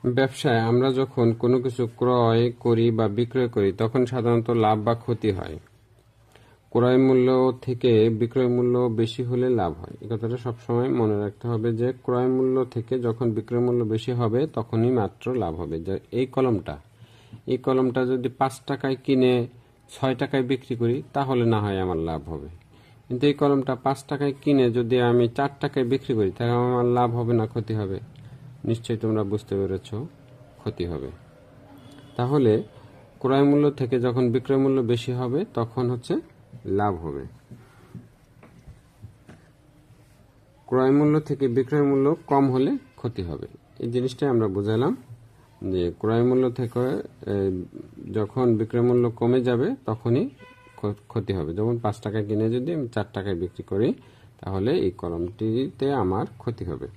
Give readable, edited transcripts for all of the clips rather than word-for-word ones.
ব্যবসায় আমরা যখন কোনো কিছু ক্রয় করি বা বিক্রয় করি তখন সাধারণত লাভ বা ক্ষতি হয়। ক্রয় মূল্য থেকে বিক্রয় মূল্য বেশি হলে লাভ হয়। এই কথাটা সবসময় মনে রাখতে হবে যে ক্রয় মূল্য থেকে যখন বিক্রয় মূল্য বেশি হবে তখনই মাত্র লাভ হবে। যে এই কলমটা যদি 5 টাকায় কিনে 6 টাকায় বিক্রি করি তাহলে না হয় আমার লাভ হবে, কিন্তু এই কলমটা 5 টাকায় কিনে যদি আমি 4 টাকায় বিক্রি করি তাহলে আমার লাভ হবে না ক্ষতি হবে? নিশ্চয়ই তোমরা বুঝতে পেরেছ, ক্ষতি হবে। তাহলে ক্রয় মূল্য থেকে যখন বিক্রয় মূল্য বেশি হবে তখন হচ্ছে লাভ হবে। ক্রয় মূল্য থেকে বিক্রয় মূল্য কম হলে ক্ষতি হবে। এই জিনিসটাই আমরা বুঝালাম যে ক্রয় মূল্য থেকে যখন বিক্রয় মূল্য কমে যাবে তখনই ক্ষতি হবে। যেমন 5 টাকা কিনে যদি আমি 4 টাকায় বিক্রি করি তাহলে এই কলমটিতে আমার ক্ষতি হবে।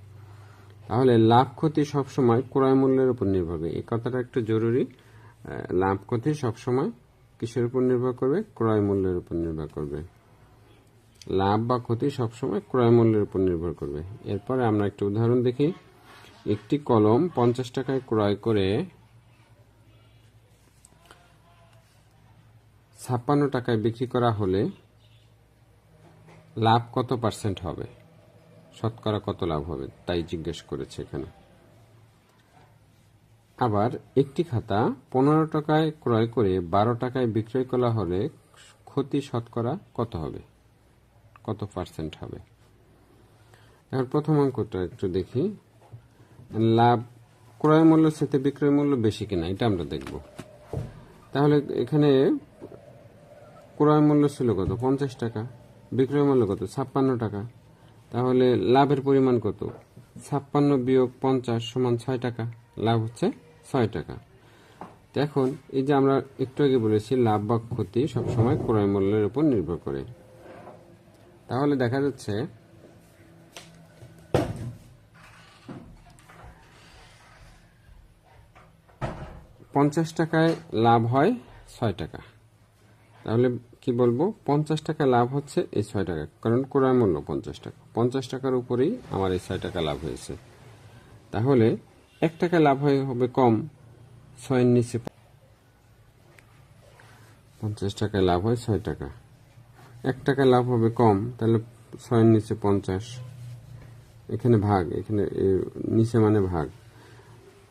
তাহলে লাভ ক্ষতি সবসময় ক্রয় মূল্যের উপর নির্ভর করে। এই কথাটা একটু জরুরি। লাভ ক্ষতি সবসময় কিসের উপর নির্ভর করবে? ক্রয় মূল্যের উপর নির্ভর করবে। লাভ বা ক্ষতি সবসময় ক্রয় মূল্যের উপর নির্ভর করবে। এরপরে আমরা একটা উদাহরণ দেখি। একটি কলম 50 টাকায় ক্রয় করে 56 টাকায় বিক্রি করা হলে লাভ কত পার্সেন্ট হবে? শতকরা কত লাভ হবে তাই জিজ্ঞেস করেছে এখানে। আবার একটি খাতা 15 টাকায় ক্রয় করে 12 টাকায় বিক্রয় করা হলে ক্ষতি শতকরা কত হবে, কত পার্সেন্ট হবে? এখন প্রথম অঙ্কটা একটু দেখি। লাভ ক্রয় মূল্য সাথে বিক্রয় মূল্য বেশি কিনা এটা আমরা দেখব। তাহলে এখানে ক্রয় মূল্য ছিল কত? 50 টাকা। বিক্রয় মূল্য কত? 56 টাকা। তাহলে লাভের পরিমাণ কত? 56 বিয়োগ 50 সমান 6 টাকা। লাভ হচ্ছে 6 টাকা। এখন এই যে আমরা একটু আগে বলেছি লাভ বা ক্ষতি সবসময় ক্রয় মূল্যের উপর নির্ভর করে। তাহলে দেখা যাচ্ছে 50 টাকায় লাভ হয় 6 টাকা। তাহলে কি বলবো? 50 টাকা লাভ হচ্ছে এই 6 টাকা, কারণ ক্রয় মূল্য 50 টাকা। 50 টাকার উপরেই আমার এই 6 টাকা লাভ হয়েছে। তাহলে 1 টাকা লাভ হবে কম, 6 নিচে 50 টাকায় লাভ হয় 6 টাকা। 1 টাকা লাভ হবে কম, তাহলে 6 নিচে 50, এখানে ভাগ, এখানে নিচে মানে ভাগ।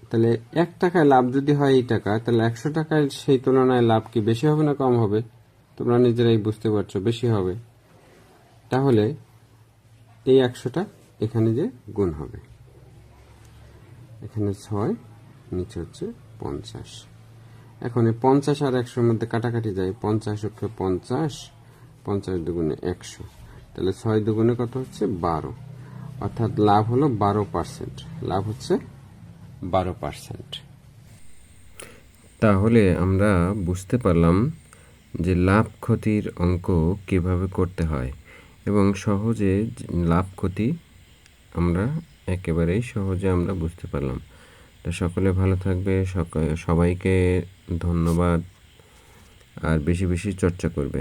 তাহলে 1 টাকায় লাভ যদি হয় এই টাকা, তাহলে 100 টাকায় সেই তুলনায় লাভ কি বেশি হবে না কম হবে? তোমরা নিজেরাই বুঝতে পারছো, বেশি হবে। তাহলে এই 100টা এখানে যে গুণ হবে, এখানে 6 নিচে হচ্ছে 50। এখন এই 50 আর 100-র মধ্যে কাটাকাটি যায়, 50 অক্ষে 50, 50 দুগুণে 100, তাহলে 6 দুগুণে কত হচ্ছে? 12, অর্থাৎ লাভ হলো 12%। লাভ হচ্ছে 12%। তাহলে আমরা বুঝতে পারলাম যে লাভ ক্ষতির অঙ্ক কিভাবে করতে হয় এবং সহজে লাভ ক্ষতি আমরা একেবারেই সহজে আমরা বুঝতে পারলাম। তো সকলে ভালো থাকবে, সবাইকে ধন্যবাদ, আর বেশি বেশি চর্চা করবে।